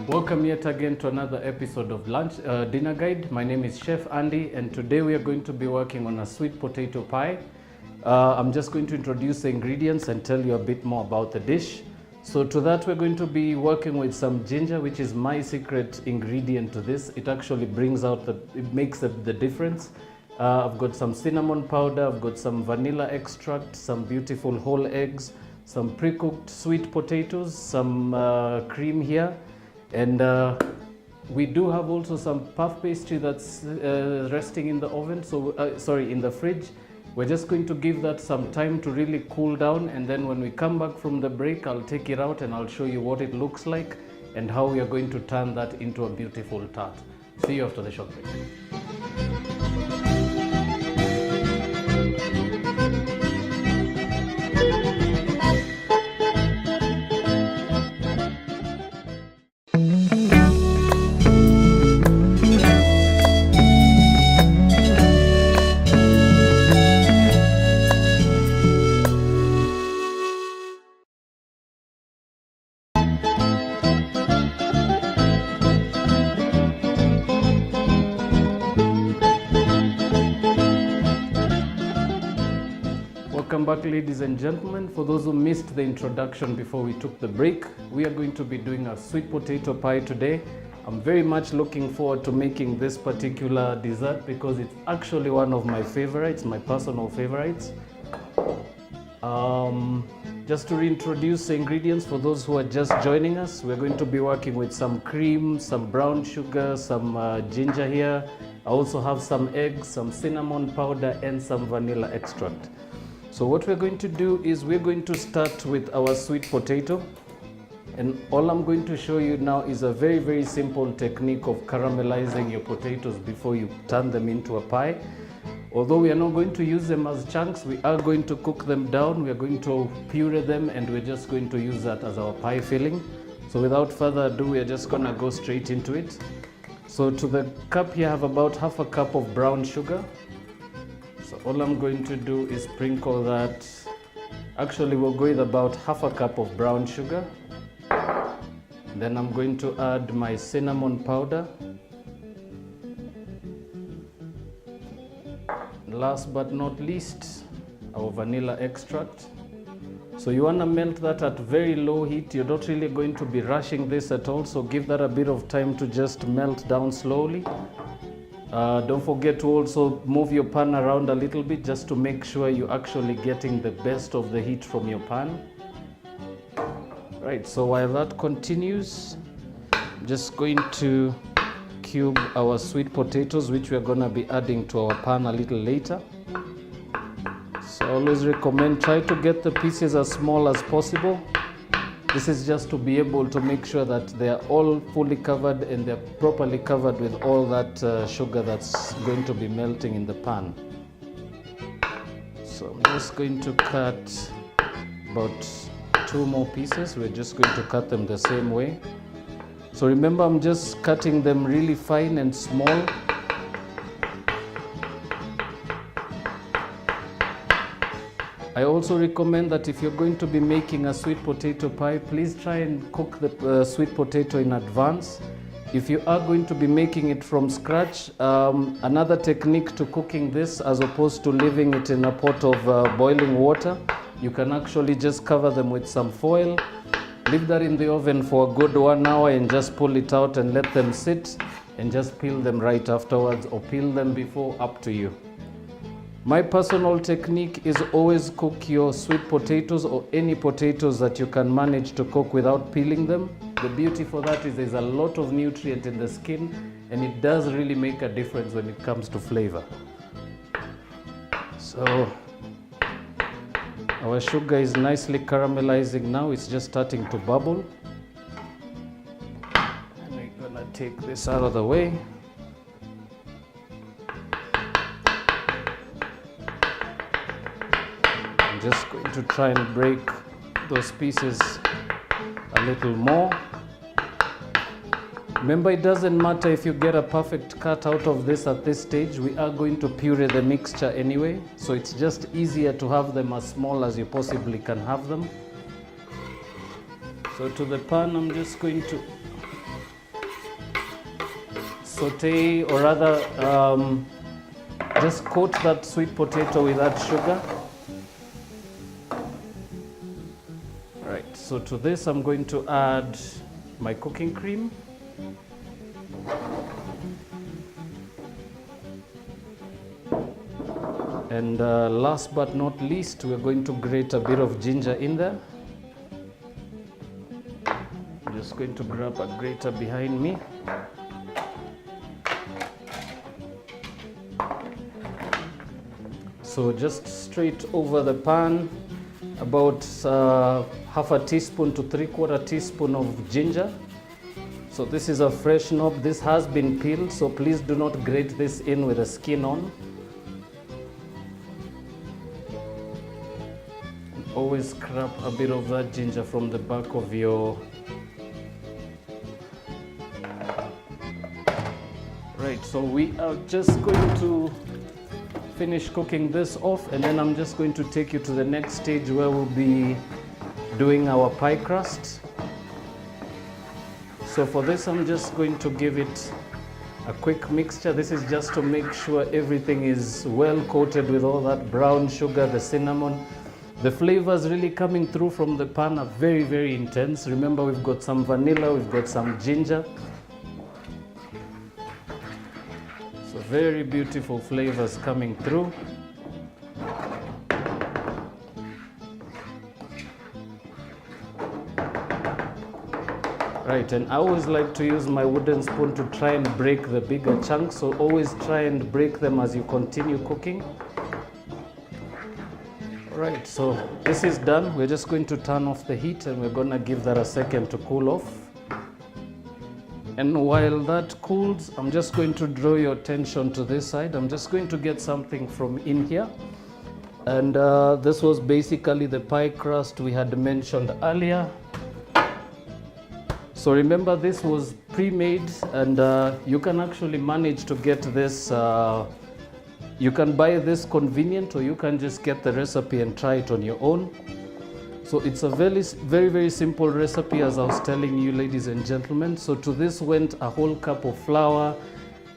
Welcome yet again to another episode of Dinner Guide. My name is Chef Andy, and today we are going to be working on a sweet potato pie. I'm just going to introduce the ingredients and tell you a bit more about the dish. So to that, we're going to be working with some ginger, which is my secret ingredient to this. It actually brings out it makes the difference. I've got some cinnamon powder, I've got some vanilla extract, some beautiful whole eggs, some pre-cooked sweet potatoes, some cream here, and we do have also some puff pastry that's resting in the oven, in the fridge. We're just going to give that some time to really cool down, and then when we come back from the break, I'll take it out and I'll show you what it looks like and how we are going to turn that into a beautiful tart. See you after the short break. Welcome back, ladies and gentlemen. For those who missed the introduction before we took the break, we are going to be doing a sweet potato pie today. I'm very much looking forward to making this particular dessert because it's actually one of my favorites, my personal favorites. Just to reintroduce the ingredients for those who are just joining us, we're going to be working with some cream, some brown sugar, some ginger here. I also have some eggs, some cinnamon powder, and some vanilla extract. So what we're going to do is we're going to start with our sweet potato, and all I'm going to show you now is a very, very simple technique of caramelizing your potatoes before you turn them into a pie. Although we are not going to use them as chunks, we are going to cook them down, we are going to puree them, and we're just going to use that as our pie filling. So without further ado, we are just going to go straight into it. So to the cup here I have about half a cup of brown sugar. So all I'm going to do is sprinkle that. Actually, we'll go with about half a cup of brown sugar. Then I'm going to add my cinnamon powder. Last but not least, our vanilla extract. So you want to melt that at very low heat. You're not really going to be rushing this at all, so give that a bit of time to just melt down slowly. Don't forget to also move your pan around a little bit just to make sure you're actually getting the best of the heat from your pan. Right, so while that continues, I'm just going to cube our sweet potatoes, which we're going to be adding to our pan a little later. So I always recommend try to get the pieces as small as possible. This is just to be able to make sure that they are all fully covered and they're properly covered with all that sugar that's going to be melting in the pan. So I'm just going to cut about 2 more pieces. We're just going to cut them the same way. So remember, I'm just cutting them really fine and small. I also recommend that if you're going to be making a sweet potato pie, please try and cook the sweet potato in advance. If you are going to be making it from scratch, another technique to cooking this, as opposed to leaving it in a pot of boiling water, you can actually just cover them with some foil, leave that in the oven for a good 1 hour, and just pull it out and let them sit, and just peel them right afterwards, or peel them before, up to you. My personal technique is always cook your sweet potatoes or any potatoes that you can manage to cook without peeling them. The beauty for that is there's a lot of nutrient in the skin, and it does really make a difference when it comes to flavor. So our sugar is nicely caramelizing now. It's just starting to bubble. And we're gonna take this out of the way. Just going to try and break those pieces a little more. Remember, it doesn't matter if you get a perfect cut out of this at this stage. We are going to puree the mixture anyway, so it's just easier to have them as small as you possibly can have them. So to the pan, I'm just going to saute, or rather just coat that sweet potato with that sugar. Right, so to this I'm going to add my cooking cream. And last but not least, we're going to grate a bit of ginger in there. I'm just going to grab a grater behind me. So just straight over the pan, about half a teaspoon to 3/4 teaspoon of ginger. So this is a fresh knob. This has been peeled, so please do not grate this in with the skin on. Always scrap a bit of that ginger from the back of your... Right, so we are just going to finish cooking this off, and then I'm just going to take you to the next stage where we'll be doing our pie crust. So for this, I'm just going to give it a quick mixture. This is just to make sure everything is well coated with all that brown sugar, the cinnamon. The flavors really coming through from the pan are very, very intense. Remember, we've got some vanilla, we've got some ginger. So very beautiful flavors coming through. Right, and I always like to use my wooden spoon to try and break the bigger chunks. So always try and break them as you continue cooking. Right, so this is done. We're just going to turn off the heat and we're going to give that a second to cool off. And while that cools, I'm just going to draw your attention to this side. I'm just going to get something from in here. And this was basically the pie crust we had mentioned earlier. So remember, this was pre-made, and you can actually manage to get this. You can buy this convenient, or you can just get the recipe and try it on your own. So it's a very, very, very simple recipe, as I was telling you, ladies and gentlemen. So to this went a whole cup of flour,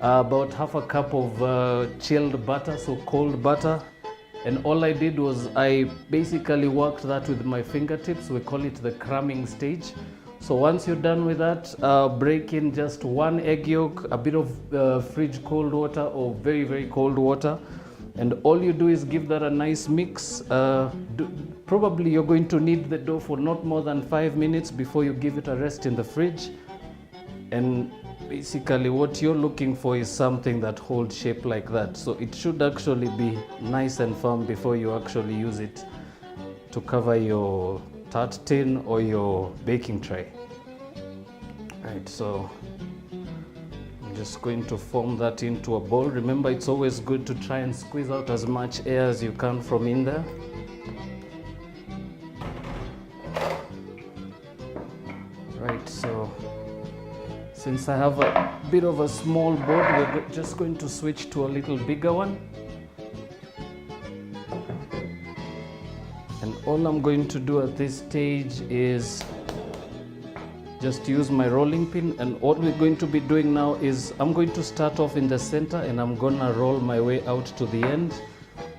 about half a cup of chilled butter, so cold butter. And all I did was I basically worked that with my fingertips. We call it the cramming stage. So once you're done with that, break in just one egg yolk, a bit of fridge cold water or very, very cold water. And all you do is give that a nice mix. Probably you're going to need the dough for not more than 5 minutes before you give it a rest in the fridge. And basically what you're looking for is something that holds shape like that. So it should actually be nice and firm before you actually use it to cover your tart tin or your baking tray. Right, so I'm just going to form that into a ball. Remember, it's always good to try and squeeze out as much air as you can from in there. Right, so since I have a bit of a small board, we're just going to switch to a little bigger one. And all I'm going to do at this stage is just use my rolling pin. And what we're going to be doing now is I'm going to start off in the center and I'm gonna roll my way out to the end.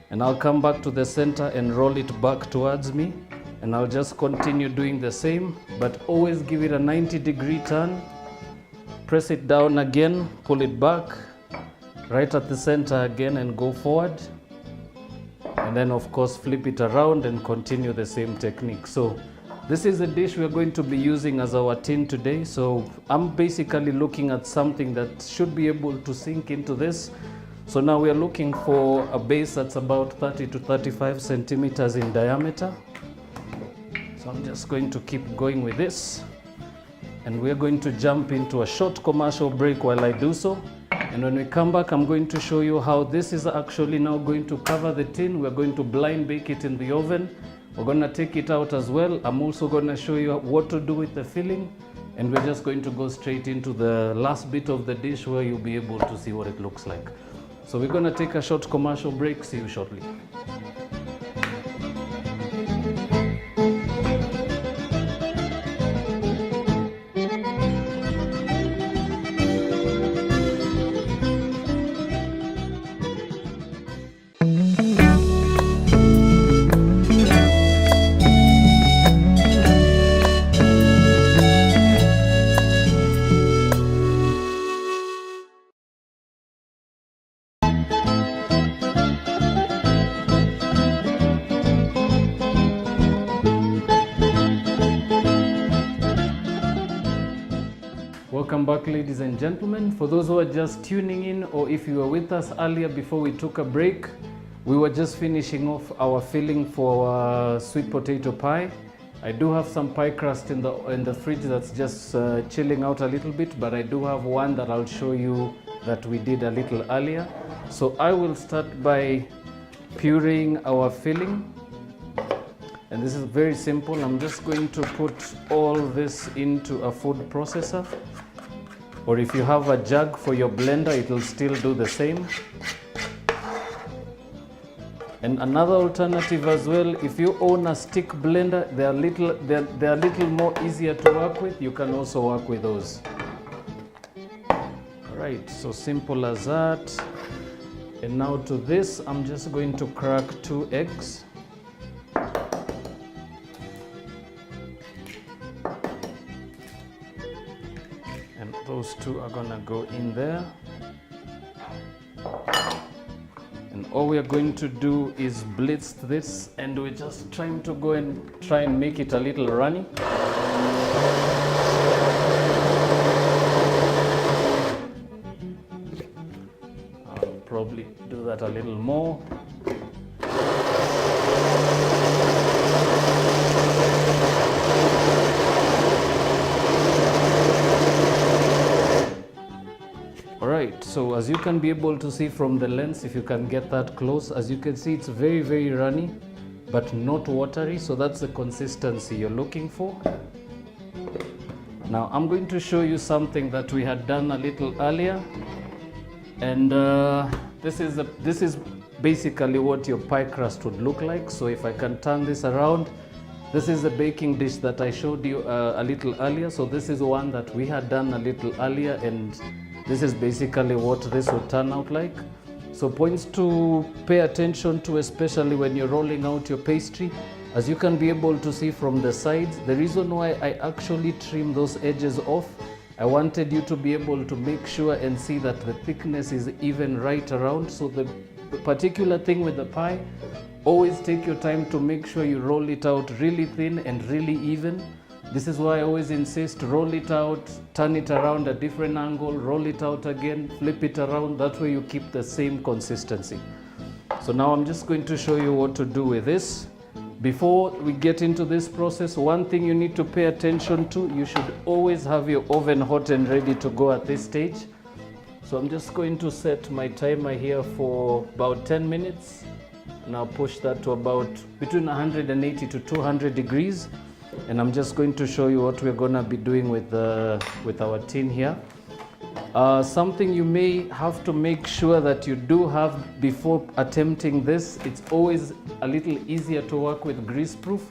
And I'll come back to the center and roll it back towards me. And I'll just continue doing the same, but always give it a 90-degree turn. Press it down again, pull it back, right at the center again and go forward. And then of course flip it around and continue the same technique. So this is a dish we're going to be using as our tin today. So I'm basically looking at something that should be able to sink into this. So now we're looking for a base that's about 30 to 35 centimeters in diameter. So I'm just going to keep going with this. And we're going to jump into a short commercial break while I do so. And when we come back, I'm going to show you how this is actually now going to cover the tin. We're going to blind bake it in the oven. We're going to take it out as well. I'm also going to show you what to do with the filling. And we're just going to go straight into the last bit of the dish where you'll be able to see what it looks like. So we're going to take a short commercial break. See you shortly. Welcome back, ladies and gentlemen. For those who are just tuning in, or if you were with us earlier before we took a break, we were just finishing off our filling for our sweet potato pie. I do have some pie crust in the fridge that's just chilling out a little bit, but I do have one that I'll show you that we did a little earlier. So I will start by pureeing our filling. And this is very simple. I'm just going to put all this into a food processor. Or if you have a jug for your blender, it will still do the same. And another alternative as well, if you own a stick blender, they're a little more easier to work with. You can also work with those. All right, so simple as that. And now to this, I'm just going to crack 2 eggs. And those 2 are gonna go in there. And all we are going to do is blitz this, and we're just trying to go and try and make it a little runny. I'll probably do that a little more. Alright, so as you can be able to see from the lens, if you can get that close, as you can see it's very, very runny, but not watery, so that's the consistency you're looking for. Now I'm going to show you something that we had done a little earlier, and this is basically what your pie crust would look like. So if I can turn this around, this is the baking dish that I showed you a little earlier. So this is one that we had done a little earlier, and this is basically what this will turn out like. So points to pay attention to, especially when you're rolling out your pastry. As you can be able to see from the sides, the reason why I actually trim those edges off, I wanted you to be able to make sure and see that the thickness is even right around. So the particular thing with the pie, always take your time to make sure you roll it out really thin and really even. This is why I always insist, roll it out, turn it around a different angle, roll it out again, flip it around. That way you keep the same consistency. So now I'm just going to show you what to do with this. Before we get into this process, one thing you need to pay attention to, you should always have your oven hot and ready to go at this stage. So I'm just going to set my timer here for about 10 minutes. And I'll push that to about between 180 to 200 degrees. And I'm just going to show you what we're going to be doing with our tin here. Something you may have to make sure that you do have before attempting this, it's always a little easier to work with greaseproof.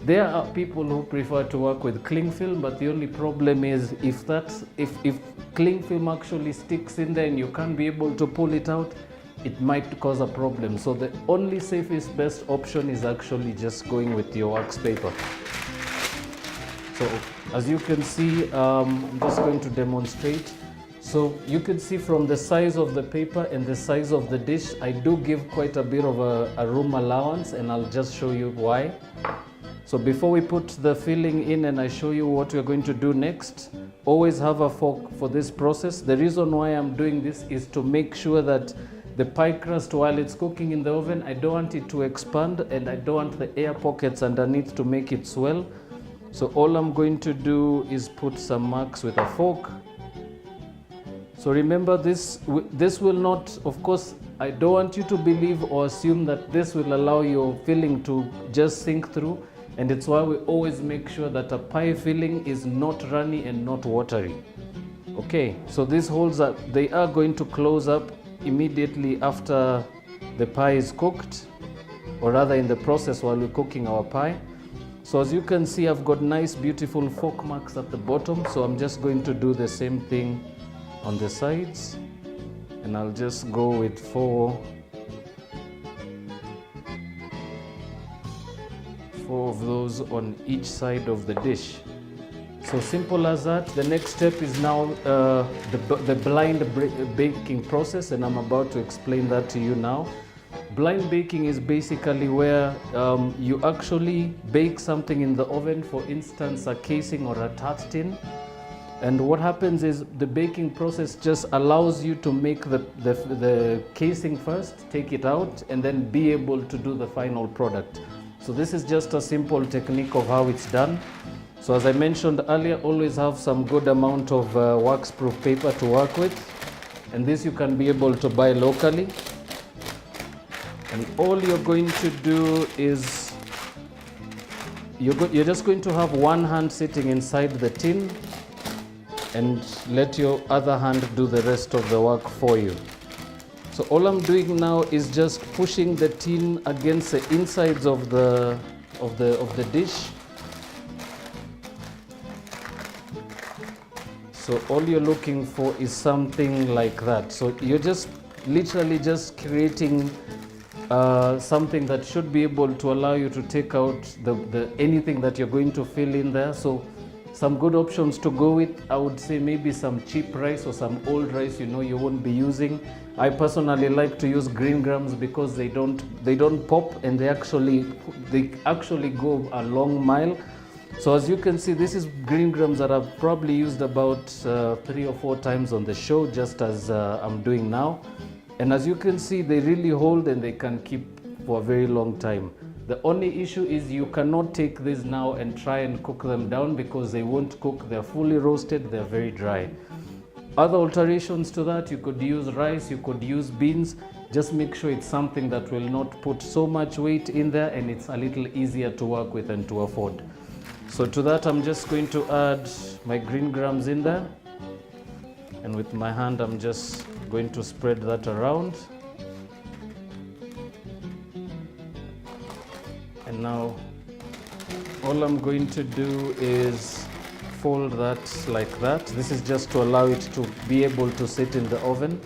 There are people who prefer to work with cling film, but the only problem is if cling film actually sticks in there and you can't be able to pull it out, it might cause a problem. So the only safest best option is actually just going with your wax paper. So as you can see, I'm just going to demonstrate. So you can see from the size of the paper and the size of the dish, I do give quite a bit of a room allowance, and I'll just show you why. So before we put the filling in and I show you what we're going to do next, always have a fork for this process. The reason why I'm doing this is to make sure that the pie crust, while it's cooking in the oven, I don't want it to expand, and I don't want the air pockets underneath to make it swell. So all I'm going to do is put some marks with a fork. So remember, this will not, of course, I don't want you to believe or assume that this will allow your filling to just sink through, and it's why we always make sure that a pie filling is not runny and not watery. Okay, so these holes they are going to close up immediately after the pie is cooked, or rather in the process while we're cooking our pie. So as you can see, I've got nice beautiful fork marks at the bottom, so I'm just going to do the same thing on the sides, and I'll just go with 4 of those on each side of the dish. So simple as that. The next step is now the blind baking process, and I'm about to explain that to you now. Blind baking is basically where you actually bake something in the oven, for instance a casing or a tart tin, And what happens is the baking process just allows you to make the casing first, take it out, and then be able to do the final product. So this is just a simple technique of how it's done. So as I mentioned earlier, always have some good amount of wax-proof paper to work with. And this you can be able to buy locally. And all you're going to do is, you're just going to have one hand sitting inside the tin and let your other hand do the rest of the work for you. So all I'm doing now is just pushing the tin against the insides of the dish. So all you're looking for is something like that. So you're just literally just creating something that should be able to allow you to take out anything that you're going to fill in there. So some good options to go with, I would say maybe some cheap rice or some old rice you know you won't be using. I personally like to use green grams because they don't pop, and they actually go a long mile. So as you can see, this is green grams that I've probably used about 3 or 4 times on the show, just as I'm doing now. And as you can see, they really hold and they can keep for a very long time. The only issue is you cannot take these now and try and cook them down because they won't cook. They're fully roasted, they're very dry. Other alterations to that, you could use rice, you could use beans. Just make sure it's something that will not put so much weight in there and it's a little easier to work with and to afford. So to that, I'm just going to add my green grams in there. And with my hand, I'm just going to spread that around. And now all I'm going to do is fold that like that. This is just to allow it to be able to sit in the oven.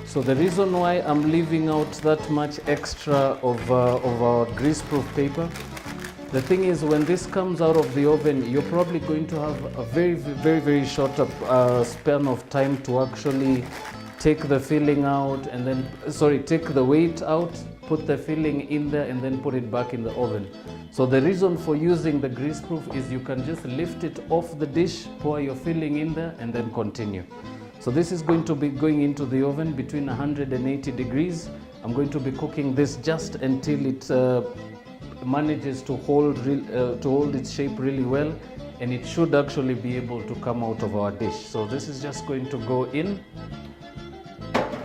So the reason why I'm leaving out that much extra of our greaseproof paper, the thing is when this comes out of the oven, you're probably going to have a very short span of time to actually take the filling out and then, take the weight out, put the filling in there and then put it back in the oven. So the reason for using the greaseproof is you can just lift it off the dish, pour your filling in there and then continue. So this is going to be going into the oven between 180 degrees. I'm going to be cooking this just until it manages to hold its shape really well, and it should actually be able to come out of our dish. So this is just going to go in.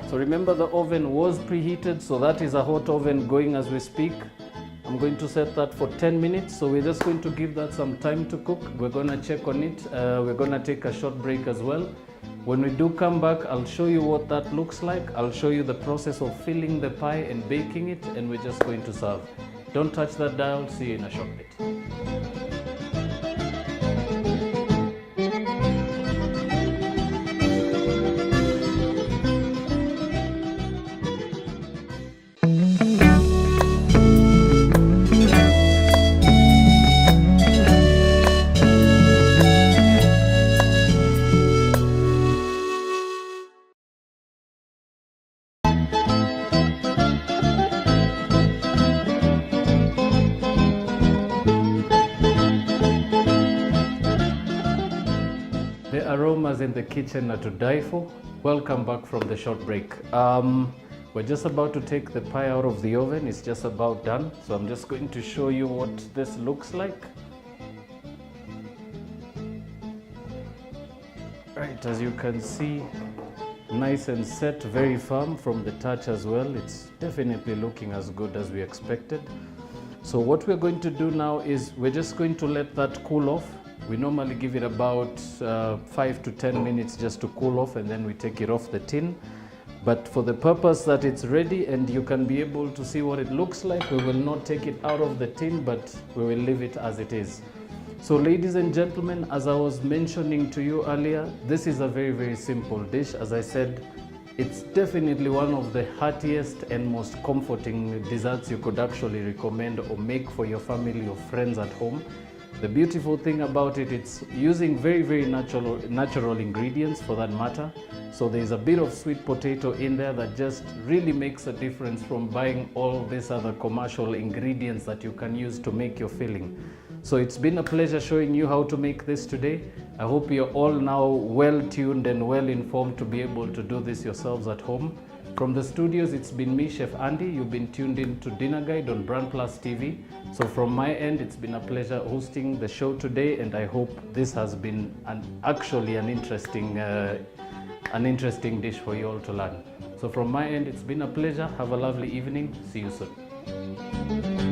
So remember, the oven was preheated, so that is a hot oven going as we speak. I'm going to set that for 10 minutes. So we're just going to give that some time to cook. We're going to check on it. We're going to take a short break as well. When we do come back, I'll show you what that looks like. I'll show you the process of filling the pie and baking it, and we're just going to serve. Don't touch that dial. See you in a short bit. The aromas in the kitchen are to die for. Welcome back from the short break. We're just about to take the pie out of the oven. It's just about done. So I'm just going to show you what this looks like. Right, as you can see, nice and set, very firm from the touch as well. It's definitely looking as good as we expected. So what we're going to do now is we're just going to let that cool off. We normally give it about 5 to 10 minutes just to cool off, and then we take it off the tin. But for the purpose that it's ready and you can be able to see what it looks like, we will not take it out of the tin, but we will leave it as it is. So ladies and gentlemen, as I was mentioning to you earlier, this is a very simple dish. As I said, it's definitely one of the heartiest and most comforting desserts you could actually recommend or make for your family or friends at home. The beautiful thing about it, it's using very natural ingredients for that matter. So there's a bit of sweet potato in there that just really makes a difference from buying all these other commercial ingredients that you can use to make your filling. So it's been a pleasure showing you how to make this today. I hope you're all now well tuned and well informed to be able to do this yourselves at home. From the studios, it's been me, Chef Andy. You've been tuned in to Dinner Guide on BrandPlus TV. So from my end, it's been a pleasure hosting the show today, and I hope this has been actually an interesting dish for you all to learn. So from my end, it's been a pleasure. Have a lovely evening. See you soon.